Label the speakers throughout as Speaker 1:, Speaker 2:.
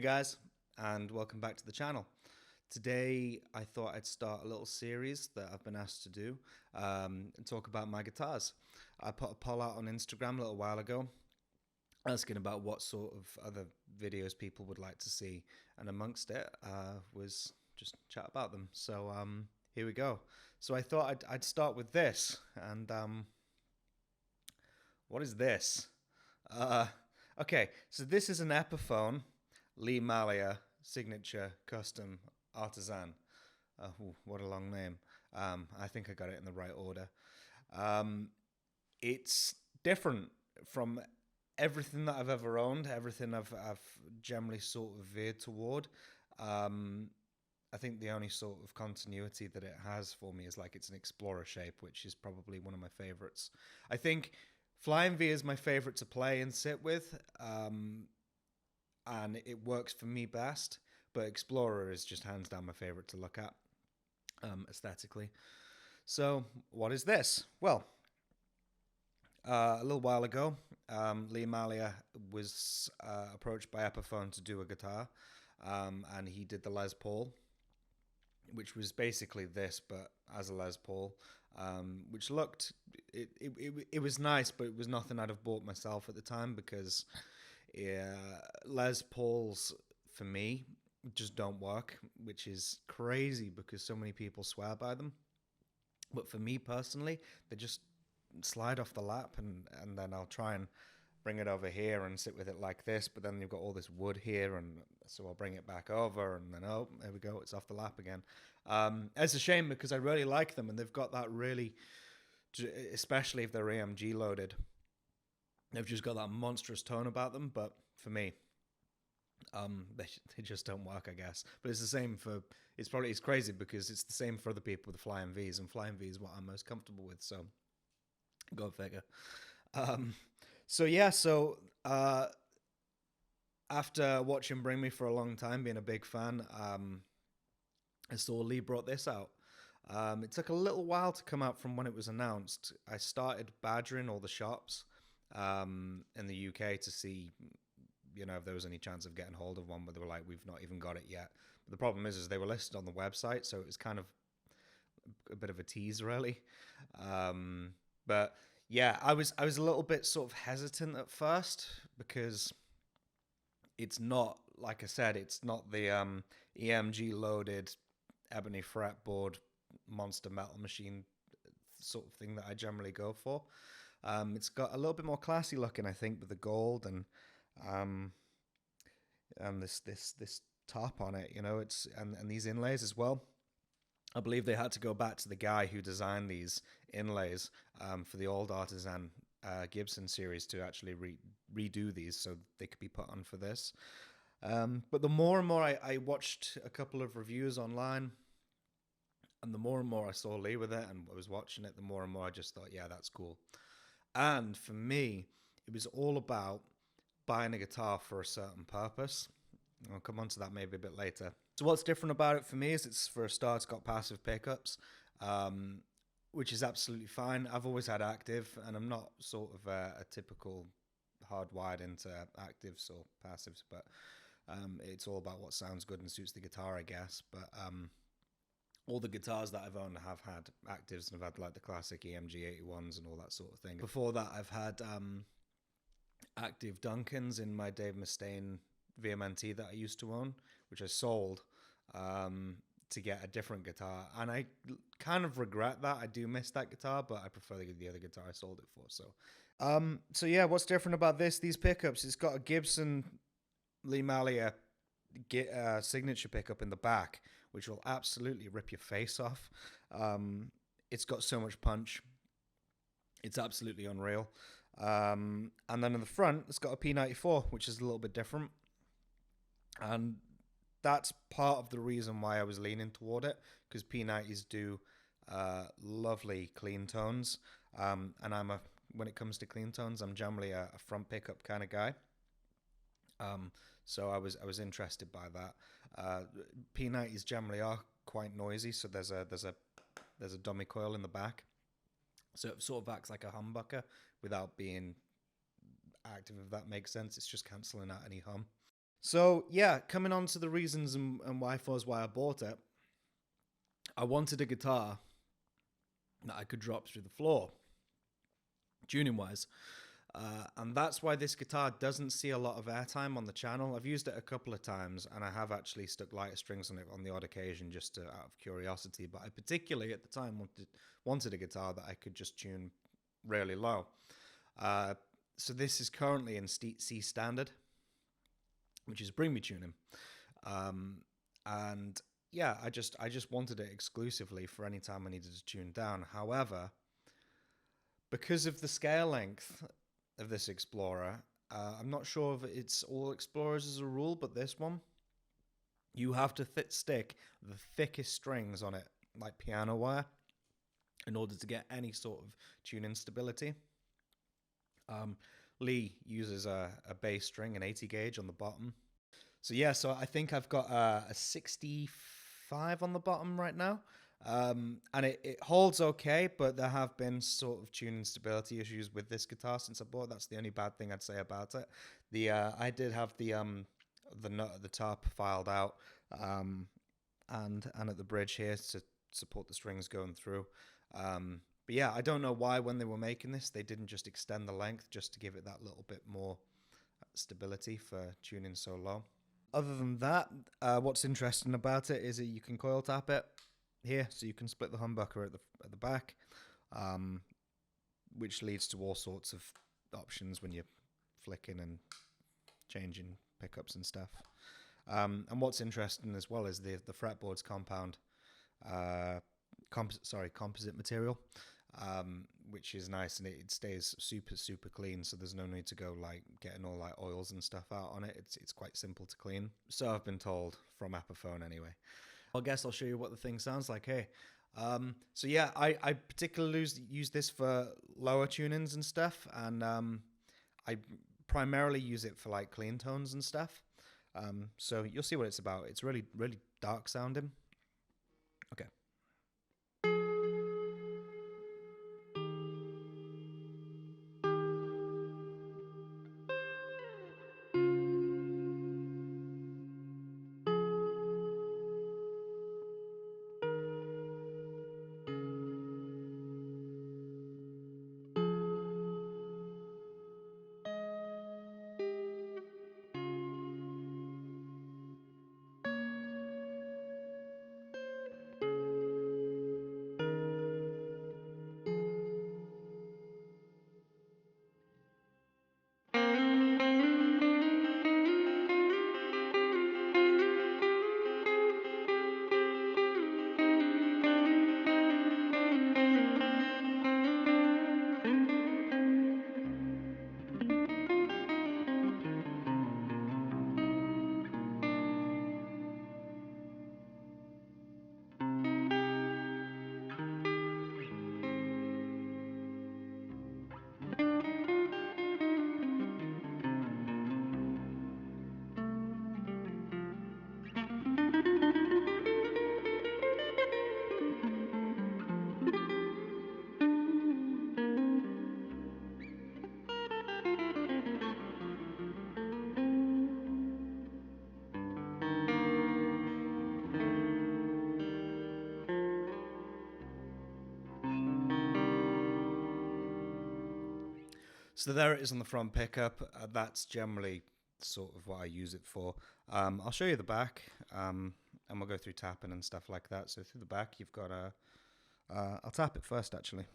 Speaker 1: guys, and welcome back to the channel. Today I thought I'd start a little series that I've been asked to do and talk about my guitars. I put a poll out on Instagram a little while ago asking about what sort of other videos people would like to see, and amongst it was just chat about them. So here we go. So I thought I'd start with this, and what is this? Okay, so this is an Epiphone Malia signature custom Artisan. What a long name. I think I got it in the right order. It's different from everything that I've ever owned, everything I've generally sort of veered toward. I think the only sort of continuity that it has for me is like it's an Explorer shape, which is probably one of my favorites. I think Flying V is my favorite to play and sit with, and it works for me best, but Explorer is just hands down my favorite to look at aesthetically. So what is this? Well, a little while ago, Malia was approached by Epiphone to do a guitar, and he did the Les Paul, which was basically this, but as a Les Paul, which looked, it was nice, but it was nothing I'd have bought myself at the time, because Les Pauls, for me, just don't work, which is crazy because so many people swear by them. But for me personally, they just slide off the lap, and then I'll try and bring it over here and sit with it like this, but then you've got all this wood here, and so I'll bring it back over, and then, oh, there we go, it's off the lap again. It's a shame because I really like them, and they've got that really, especially if they're AMG loaded, they've just got that monstrous tone about them, but for me, they just don't work, I guess. But it's the same for, it's crazy because it's the same for other people with Flying Vs, and Flying V is what I'm most comfortable with, so go figure. So after watching Bring Me for a long time, being a big fan, I saw Lee brought this out. It took a little while to come out from when it was announced. I started badgering all the shops in the UK to see, if there was any chance of getting hold of one, but they were like, we've not even got it yet. But the problem is they were listed on the website, so it was kind of a bit of a tease, really. But yeah, I was a little bit sort of hesitant at first because it's not, like I said, it's not the EMG loaded ebony fretboard monster metal machine sort of thing that I generally go for. It's got a little bit more classy looking, I think, with the gold and this top on it, it's and these inlays as well. I believe they had to go back to the guy who designed these inlays for the old Artisan Gibson series to actually redo these so they could be put on for this. But the more and more I watched a couple of reviews online, and the more and more I saw Lee with it and I was watching it, the more and more I just thought, yeah, that's cool. And for me, it was all about buying a guitar for a certain purpose. I'll come on to that maybe a bit later. So what's different about it for me is it's, for a start, it's got passive pickups, which is absolutely fine. I've always had active, and I'm not sort of a typical hardwired into actives or passives, but it's all about what sounds good and suits the guitar, I guess. But all the guitars that I've owned have had actives, and I've had like the classic EMG 81s and all that sort of thing. Before that, I've had active Duncans in my Dave Mustaine VMNT that I used to own, which I sold to get a different guitar, and I kind of regret that. I do miss that guitar, but I prefer the other guitar I sold it for. So yeah, what's different about these pickups? It's got a Gibson Lee Malia signature pickup in the back, which will absolutely rip your face off. It's got so much punch, it's absolutely unreal. And then in the front, it's got a P94, which is a little bit different. And that's part of the reason why I was leaning toward it, because P90s do lovely clean tones. And when it comes to clean tones, I'm generally a front pickup kind of guy. So I was interested by that. P90s generally are quite noisy, so there's a dummy coil in the back, so it sort of acts like a humbucker without being active, if that makes sense. It's just cancelling out any hum. So yeah, coming on to the reasons and why I bought it. I wanted a guitar that I could drop through the floor, tuning wise. And that's why this guitar doesn't see a lot of airtime on the channel. I've used it a couple of times, and I have actually stuck lighter strings on it on the odd occasion, just out of curiosity. But I particularly at the time wanted a guitar that I could just tune really low. So this is currently in C standard, which is bring me tuning, and yeah, I just wanted it exclusively for any time I needed to tune down. However, because of the scale length of this Explorer, I'm not sure if it's all Explorers as a rule, but this one, you have to stick the thickest strings on it, like piano wire, in order to get any sort of tune stability. Lee uses a bass string, an 80 gauge on the bottom. So yeah, so I think I've got a 65 on the bottom right now. And it holds okay, but there have been sort of tuning stability issues with this guitar since I bought it. That's the only bad thing I'd say about it. I did have the nut at the top filed out, and at the bridge here to support the strings going through. But yeah, I don't know why when they were making this they didn't just extend the length just to give it that little bit more stability for tuning so low. Other than that, what's interesting about it is that you can coil tap it here, so you can split the humbucker at the back, which leads to all sorts of options when you're flicking and changing pickups and stuff. And what's interesting as well is the fretboard's composite material, which is nice, and it stays super clean, so there's no need to go like getting all like oils and stuff out on it. It's quite simple to clean, so I've been told from Epiphone anyway. I guess I'll show you what the thing sounds like. Hey, so yeah, I particularly use this for lower tunings and stuff, and I primarily use it for like clean tones and stuff. So you'll see what it's about. It's really dark sounding. Okay. So there it is on the front pickup. That's generally sort of what I use it for. I'll show you the back, and we'll go through tapping and stuff like that. So through the back, you've got I'll tap it first, actually.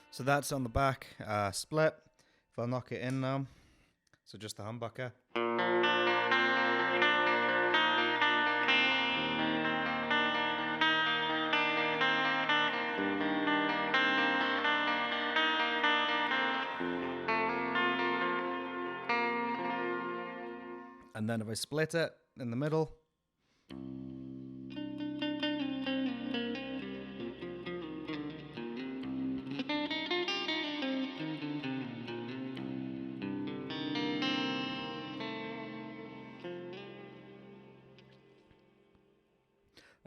Speaker 1: So that's on the back, split. If I knock it in now, so just the humbucker. And then if I split it in the middle,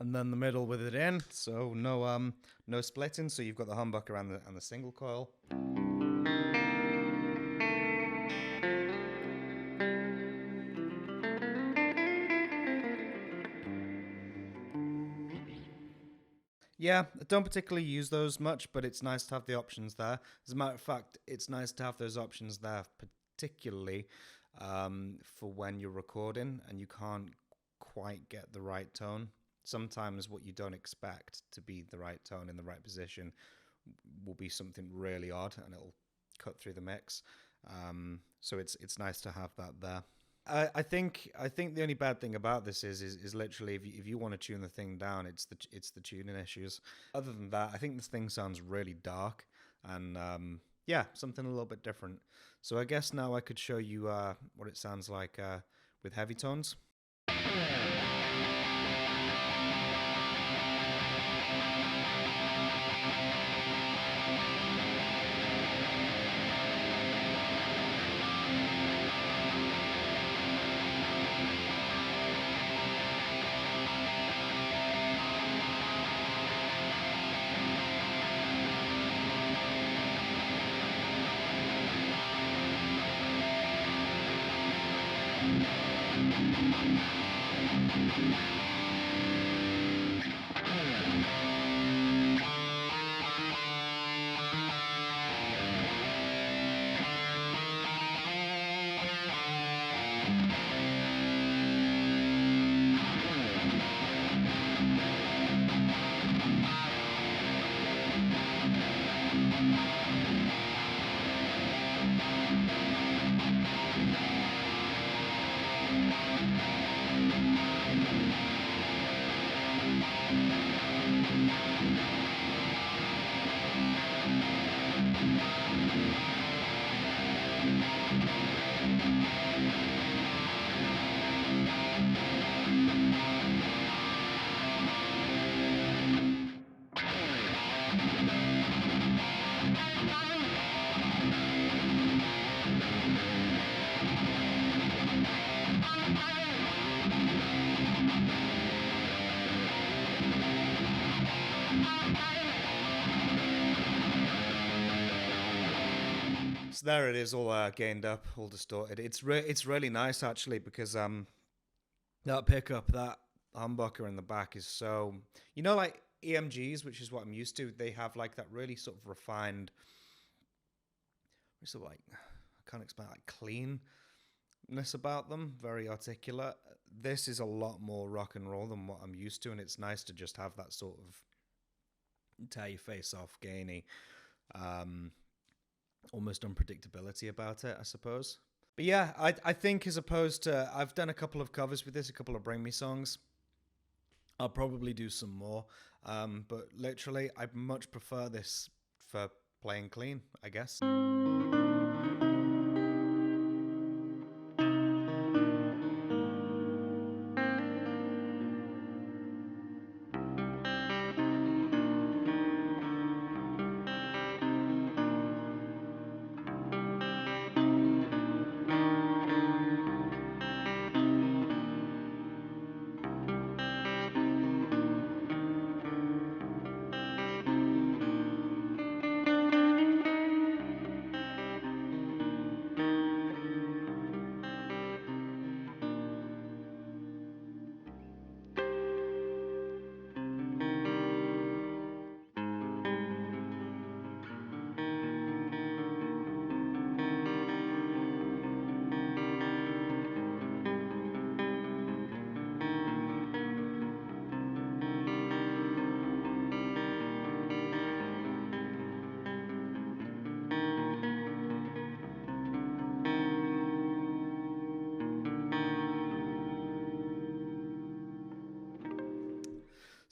Speaker 1: and then the middle with it in, so no splitting. So you've got the humbucker and the single coil. Yeah, I don't particularly use those much, but it's nice to have the options there. As a matter of fact, it's nice to have those options there, particularly for when you're recording and you can't quite get the right tone. Sometimes what you don't expect to be the right tone in the right position will be something really odd, and it'll cut through the mix. So it's nice to have that there. I think the only bad thing about this is literally if you want to tune the thing down, it's the tuning issues. Other than that, I think this thing sounds really dark and yeah, something a little bit different. So I guess now I could show you what it sounds like with heavy tones. So there it is, all gained up, all distorted. It's really nice actually, because that pickup, that humbucker in the back is so, like EMGs, which is what I'm used to. They have like that really sort of refined, sort of like, I can't explain, like cleanness about them, very articulate. This is a lot more rock and roll than what I'm used to, and it's nice to just have that sort of tear your face off, gainy, almost unpredictability about it, I suppose. But yeah, I think as opposed to, I've done a couple of covers with this, a couple of Bring Me songs. I'll probably do some more, but literally, I much prefer this for playing clean, I guess.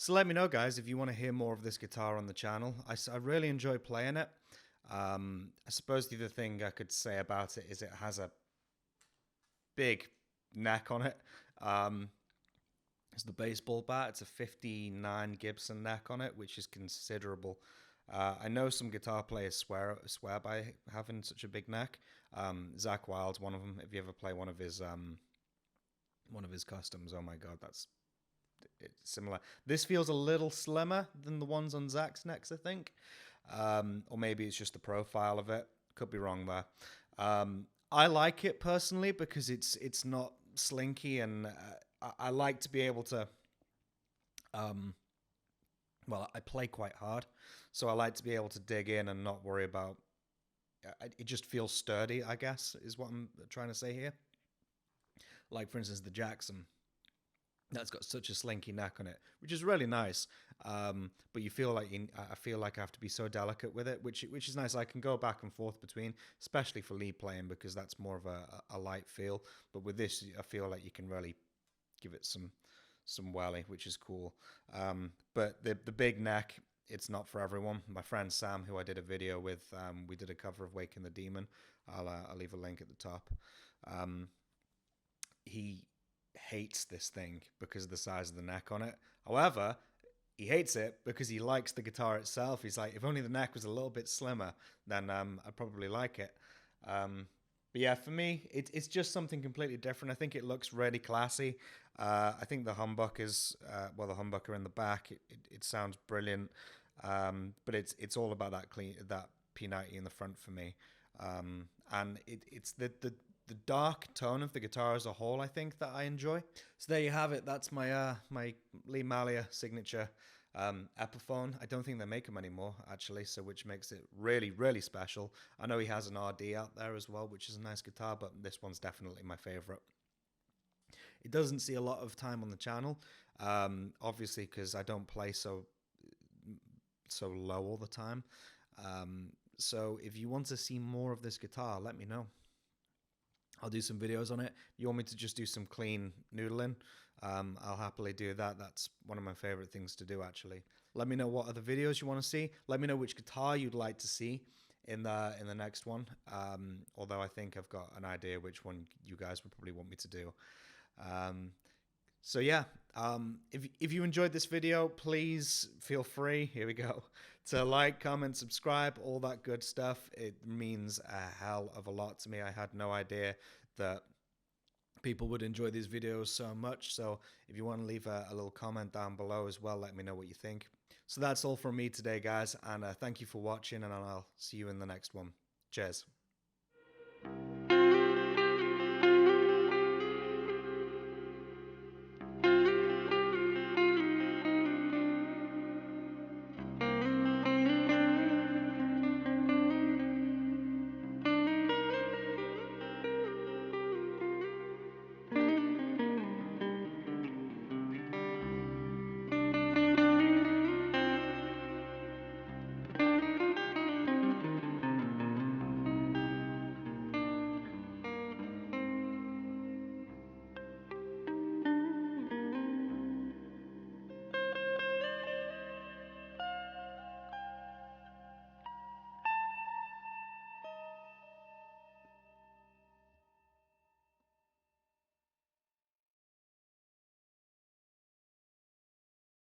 Speaker 1: So let me know, guys, if you want to hear more of this guitar on the channel. I really enjoy playing it. I suppose the other thing I could say about it is it has a big neck on it. It's the baseball bat. It's a 59 Gibson neck on it, which is considerable. I know some guitar players swear by having such a big neck. Zakk Wylde's one of them. If you ever play one of his customs, oh my god, similar. This feels a little slimmer than the ones on Zach's necks, I think. Or maybe it's just the profile of it. Could be wrong there. I like it personally because it's not slinky, and I like to be able to. Well, I play quite hard, so I like to be able to dig in and not worry about. It just feels sturdy, I guess, is what I'm trying to say here. Like, for instance, the Jackson. That's got such a slinky neck on it, which is really nice. But you feel like I feel like I have to be so delicate with it, which is nice. I can go back and forth between, especially for lead playing, because that's more of a light feel. But with this, I feel like you can really give it some welly, which is cool. But the big neck, it's not for everyone. My friend Sam, who I did a video with, we did a cover of Waking the Demon. I'll leave a link at the top. He hates this thing because of the size of the neck on it. However, he hates it because he likes the guitar itself. He's like, if only the neck was a little bit slimmer, then I'd probably like it. But yeah, for me, it's just something completely different. I think it looks really classy. I think the humbuckers, the humbucker in the back, it sounds brilliant. But it's all about that P90 in the front for me. And it's the dark tone of the guitar as a whole, I think, that I enjoy. So there you have it. That's my my Lee Malia signature Epiphone. I don't think they make them anymore, actually, so which makes it really, really special. I know he has an RD out there as well, which is a nice guitar, but this one's definitely my favorite. It doesn't see a lot of time on the channel, obviously, because I don't play so low all the time. So if you want to see more of this guitar, let me know. I'll do some videos on it. If you want me to just do some clean noodling, I'll happily do that. That's one of my favorite things to do, actually. Let me know what other videos you want to see. Let me know which guitar you'd like to see in the next one. Although I think I've got an idea which one you guys would probably want me to do. So yeah, if you enjoyed this video, please feel free, here we go, to like, comment, subscribe, all that good stuff. It means a hell of a lot to me. I had no idea that people would enjoy these videos so much. So if you want to leave a little comment down below as well, let me know what you think. So that's all from me today, guys, and thank you for watching, and I'll see you in the next one. Cheers.